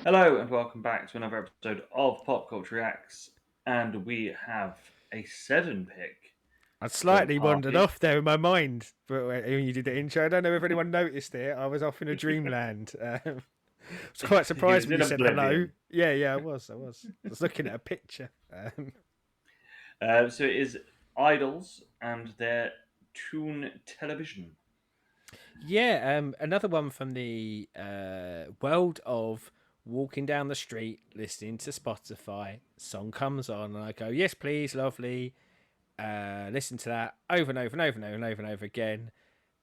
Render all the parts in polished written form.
Hello and welcome back to another episode of Pop Culture Reacts, and we have a 7 pick I for the slightly wandered party. off there in my mind, but when you did the intro, I don't know if anyone noticed it. I was off in a dreamland. I was quite He surprised was when in you said hello. oblivion. Yeah, I was. I was looking at a picture. So it is Idols and their Toon Television. Yeah, another one from the world of walking down the street, listening to Spotify. Song comes on, and I go, "Yes, please, lovely." Listen to that over and over and over and over and over and over again.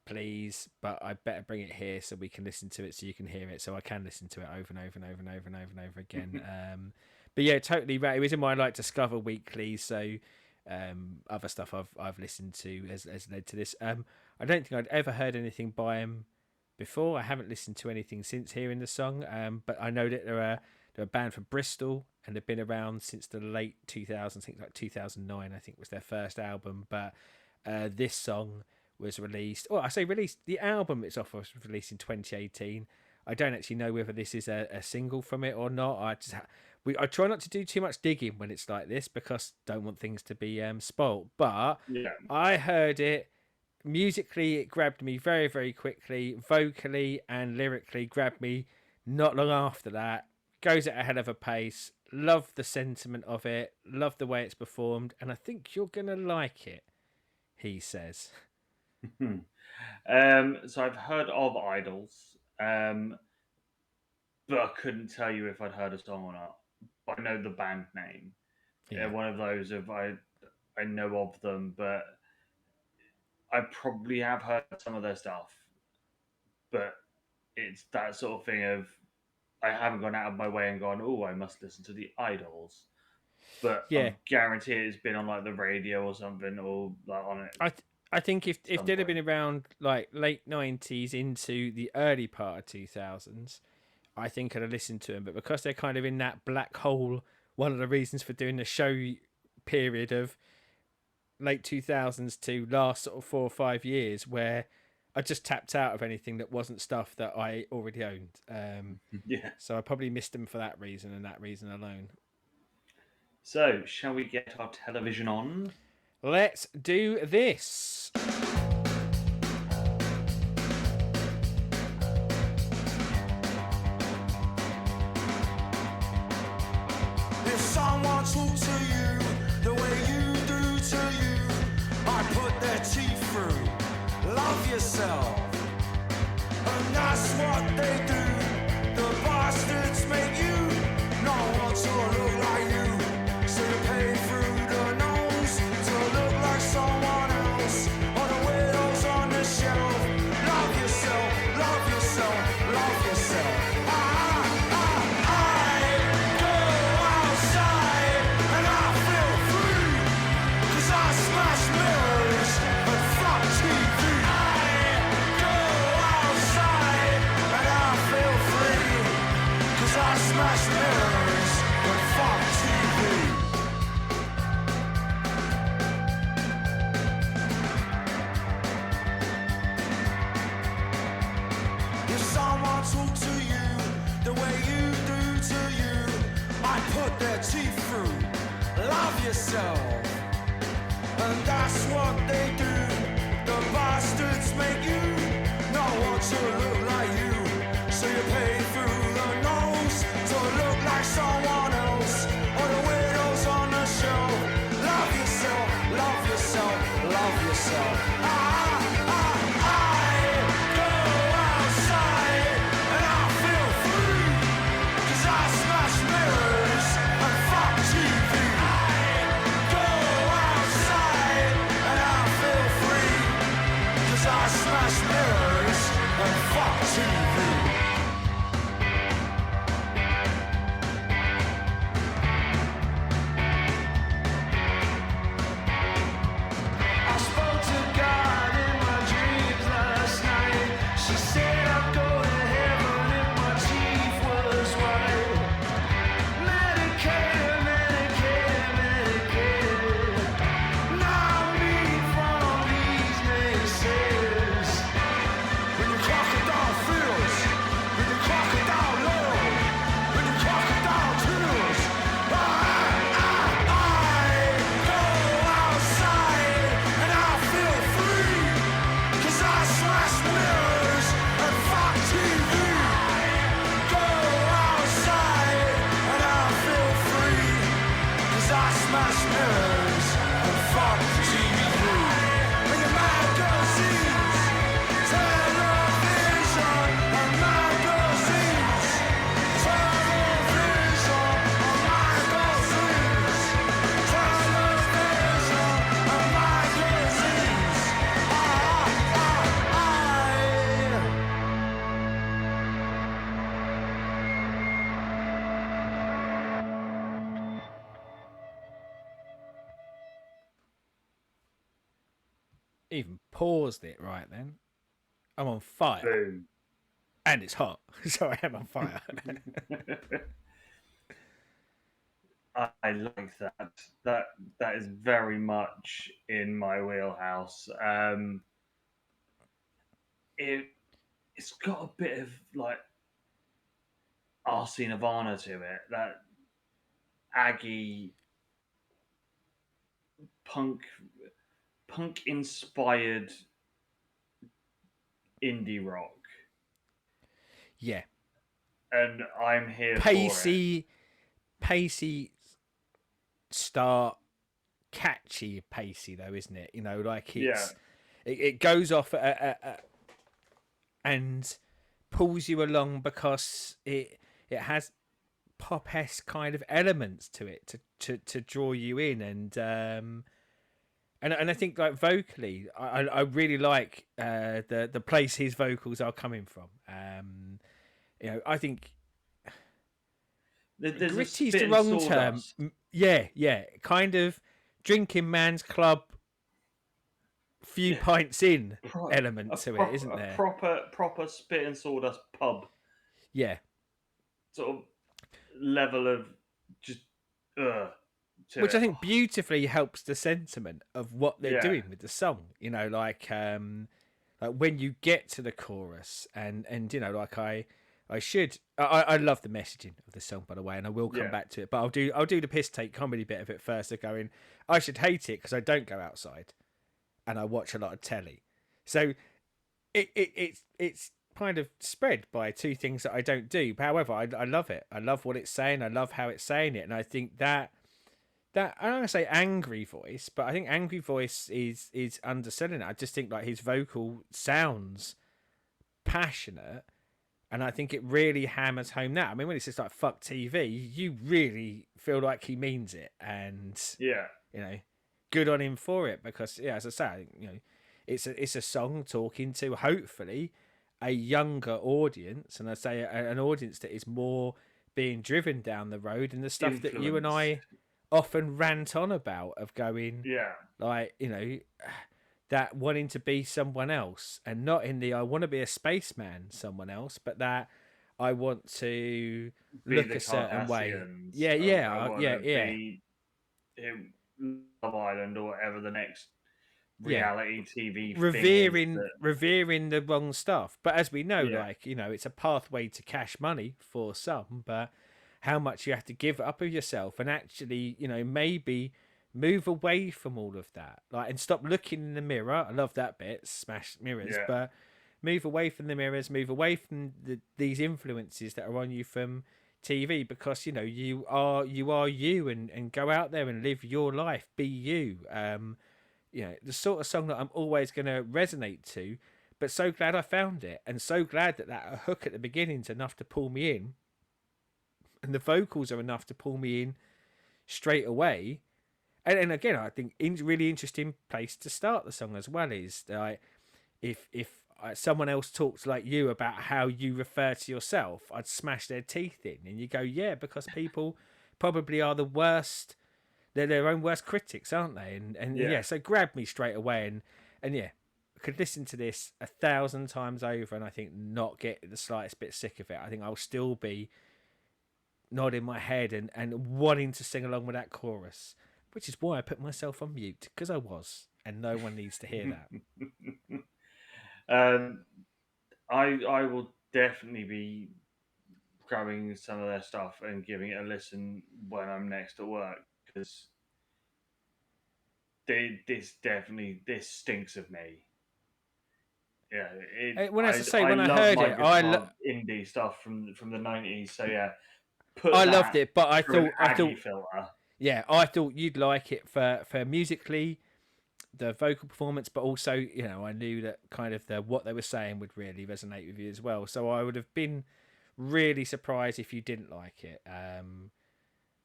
Please, but I better bring it here so we can listen to it, so you can hear it, so I can listen to it over and over and over and over and over and over again. But yeah, totally right. It was in my like Discover Weekly, so other stuff I've listened to has led to this. I don't think I'd ever heard anything by him before. I haven't listened to anything since hearing the song, but I know that they're a band from Bristol and they've been around since the late 2000s. I think like 2009. I think was their first album, but this song was released. Well, I say released. The album itself was released in 2018. I don't actually know whether this is a single from it or not. I try not to do too much digging when it's like this because don't want things to be spoilt. But Yeah. I heard it musically. It grabbed me very very quickly. Vocally and lyrically grabbed me. Not long after that, goes at a hell of a pace. Love the sentiment of it. Love the way it's performed, and I think you're gonna like it. He says. So I've heard of Idols, but I couldn't tell you if I'd heard a song or not. But I know the band name. Yeah. One of those of I know of them, but I probably have heard some of their stuff. But it's that sort of thing of I haven't gone out of my way and gone, oh, I must listen to the Idols. But Yeah, I'm guaranteed it's been on like the radio or something, or like on it I think if some they'd have point. been around like late 90s into the early part of 2000s, I think I'd have listened to them. But because they're kind of in that black hole, one of the reasons for doing the show period of late 2000s to last sort of 4 or 5 years, where I just tapped out of anything that wasn't stuff that I already owned. Yeah. So I probably missed them for that reason and that reason alone. So, shall we get our television on? Let's do this. If someone talks to you the way you do to you, I put their teeth through. Love yourself. And that's what they do. The bastards make you not want to look like you. So you pay through the nose to look like someone else. Or the widows on the shelf. Love yourself, love yourself, love yourself. Smash mirrors, but fuck TV. If someone talk to you the way you do to you, I put their teeth through. Love yourself, and that's what they do. The bastards make you not want to look like you, so you pay through the nose to look like someone else, or the widows on the shelf. Love yourself, love yourself, love yourself. I go outside and I feel free, 'cause I smash mirrors and fuck TV. I go outside and I feel free, 'cause I smash mirrors and fuck TV. I spoke to God smash mirrors and fuck TV and your magazines, television and magazines, television and magazines, television and magazines. Even paused it right then. I'm on fire. Boom. And it's hot. So I am on fire. I like that. That is very much in my wheelhouse. It's got a bit of like RC Nirvana to it. That Aggie punk inspired indie rock, Yeah. and I'm here for it. Pacey start, catchy pacey though, isn't it? You know, like it goes off and pulls you along because it has pop-esque kind of elements to it to draw you in, and I think like vocally I really like the place his vocals are coming from. You know, I think There's gritty's the wrong term. Yeah, kind of drinking man's club, few pints in element to it, isn't there? Proper spit and sawdust pub Yeah, sort of level of just which I it. think beautifully helps the sentiment of what they're doing with the song. You know, like when you get to the chorus, and you know, like I love the messaging of the song, by the way, and I will come back to it. But I'll do the piss take comedy bit of it first. Of going, I should hate it because I don't go outside, and I watch a lot of telly. So it's kind of spread by two things that I don't do. But however, I love it. I love what it's saying. I love how it's saying it, and I think that I don't want to say angry voice, but I think angry voice is underselling it. I just think like his vocal sounds passionate. And I think it really hammers home that. I mean, when he says like "fuck TV," you really feel like he means it, and you know, good on him for it. Because as I say, you know, it's a song talking to hopefully a younger audience, and I say an audience that is more being driven down the road, and the stuff that you and I often rant on about of going, like, you know, that wanting to be someone else, and not in the I want to be a spaceman someone else, but that I want to look a certain way. Yeah. Be Love Island or whatever the next reality TV revering the wrong stuff. But as we know, like, you know, it's a pathway to cash money for some, but how much you have to give up of yourself and actually, you know, maybe move away from all of that, like, and stop looking in the mirror. I love that bit, smash mirrors, but move away from the mirrors, move away from these influences that are on you from TV, because you know you are you, and go out there and live your life, be you. You know, the sort of song that I'm always going to resonate to. But so glad I found it, and so glad that hook at the beginning's enough to pull me in, and the vocals are enough to pull me in straight away. And again, I think really interesting place to start the song as well is like, if someone else talks like you about how you refer to yourself, I'd smash their teeth in. And you go, yeah, because people probably are the worst. They're their own worst critics, aren't they? And so grab me straight away. And I could listen to this 1,000 times over, and I think not get the slightest bit sick of it. I think I'll still be nodding my head and wanting to sing along with that chorus. Which is why I put myself on mute, because I was, and no one needs to hear that. I will definitely be grabbing some of their stuff and giving it a listen when I'm next at work, because this stinks of me. Yeah, when I heard it, I love indie stuff from the 90s. So yeah, I loved it, but I thought filter. Yeah, I thought you'd like it for musically, the vocal performance, but also, I knew that kind of the what they were saying would really resonate with you as well. So I would have been really surprised if you didn't like it.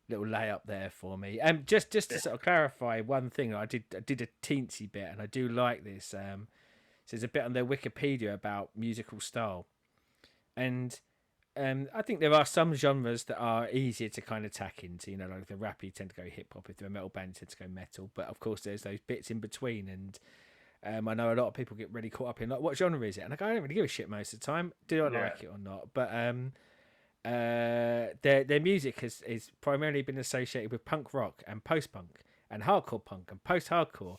Little layup there for me. Just to Yeah, sort of clarify one thing, I did a teensy bit, and I do like this. So there's a bit on their Wikipedia about musical style, and I think there are some genres that are easier to kind of tack into. Like the rappy tend to go hip hop. If they're a metal band, tend to go metal. But of course, there's those bits in between. And I know a lot of people get really caught up in like, what genre is it? And I don't really give a shit most of the time. Do I yeah, like it or not? But their music is primarily been associated with punk rock and post punk and hardcore punk and post hardcore.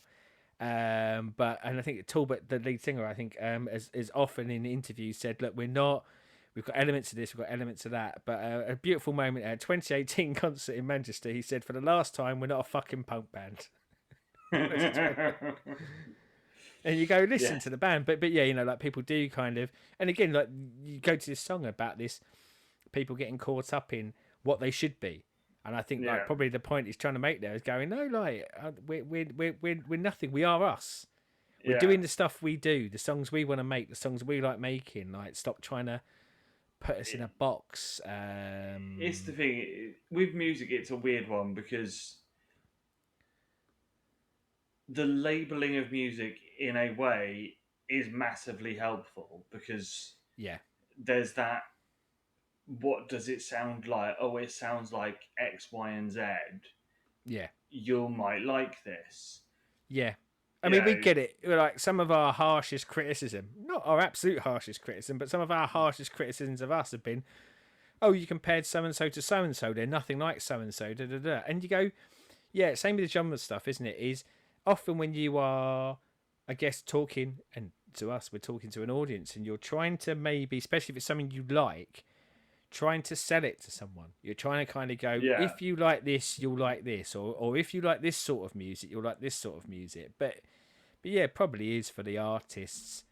But and I think Talbot, the lead singer, I think, is often in interviews said, "Look, we're not. We've got elements of this, we've got elements of that." But a beautiful moment at 2018 concert in Manchester, he said, "For the last time, we're not a fucking punk band." And you go yeah, listen to the band, but yeah, like people do kind of, and again, like you go to this song about this, people getting caught up in what they should be. And I think like yeah, probably the point he's trying to make there is going, no, like we're nothing. We are us. We're yeah. doing the stuff we do, the songs we want to make, the songs we like making. Like, stop trying to put us in a box. It's the thing with music. It's a weird one because the labeling of music, in a way, is massively helpful because Yeah, there's that. What does it sound like? Oh, it sounds like X, Y, and Z. yeah, You might like this. yeah. I You mean, we know, get it. Like some of our harshest criticism, not our absolute harshest criticism, but some of our harshest criticisms of us have been, oh, you compared so and so to so and so. They're nothing like so and so. Da da da. And you go, yeah, same with the genre stuff, isn't it? Is often when you are, I guess, talking, and to us, we're talking to an audience, and you're trying to maybe, especially if it's something you like, trying to sell it to someone. You're trying to kind of go, yeah, if you like this, you'll like this, or if you like this sort of music, you'll like this sort of music. But yeah, it probably is for the artists,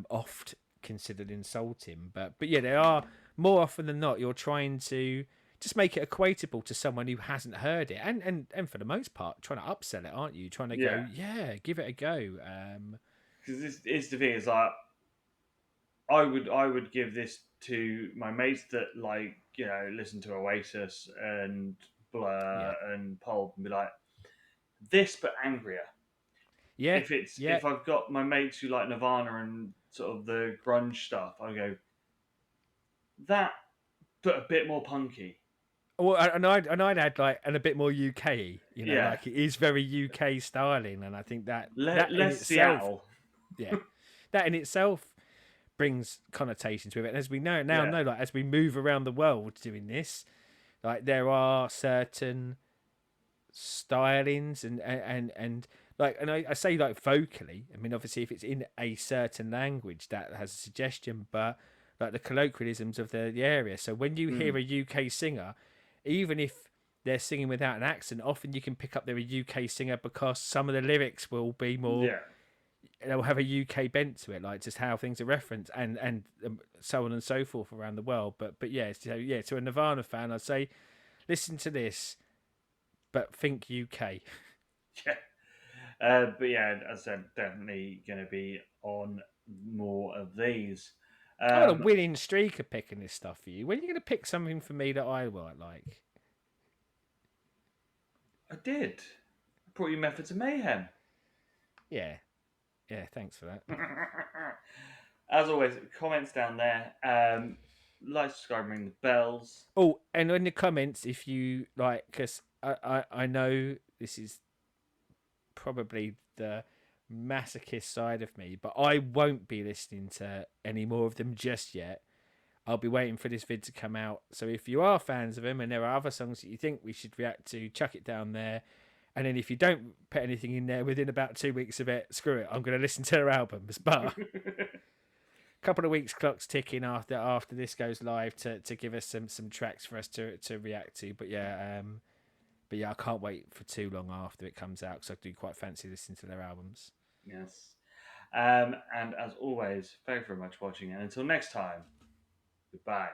oft considered insulting. But yeah, they are more often than not. You're trying to just make it equatable to someone who hasn't heard it, and for the most part, trying to upsell it, aren't you? Trying to yeah. go, yeah, give it a go. Because this is the thing. It's like I would give this to my mates that listen to Oasis and Yeah, Blur and Pulp and be like this but angrier. yeah, yeah. If I've got my mates who like Nirvana and sort of the grunge stuff, I go that but a bit more punky. Well, and I'd add like and a bit more UK. Yeah, Like it is very UK styling, and I think that in less itself, Seattle. yeah, that in itself brings connotations with it. And as we Yeah, know, like as we move around the world doing this, like there are certain stylings and like, and I say like vocally. I mean, obviously, if it's in a certain language, that has a suggestion, but like the colloquialisms of the area. So when you hear mm, a UK singer, even if they're singing without an accent, often you can pick up they're a UK singer because some of the lyrics will be more, yeah, they'll have a UK bent to it, like just how things are referenced, and so on and so forth around the world. But yeah, so yeah, to a Nirvana fan, I'd say listen to this, but think UK. yeah. But yeah, as I said, definitely going to be on more of these. I'm on a Um, winning streak of picking this stuff for you. When are you going to pick something for me that I might like? I did. I brought you Methods of Mayhem. Yeah, yeah. Thanks for that. As always, comments down there. Like, subscribe, ring the bells. Oh, and in the comments, if you like, because I know this is probably the masochist side of me, but I won't be listening to any more of them just yet. I'll be waiting for this vid to come out. So if you are fans of him and there are other songs that you think we should react to, chuck it down there. And then if you don't put anything in there within about 2 weeks of it, screw it. I'm going to listen to their albums. But a couple of weeks clock's ticking after this goes live to give us some tracks for us to react to. But yeah, I can't wait for too long after it comes out because I do quite fancy listening to their albums. Yes. And as always, thank you very much for watching. And until next time, goodbye.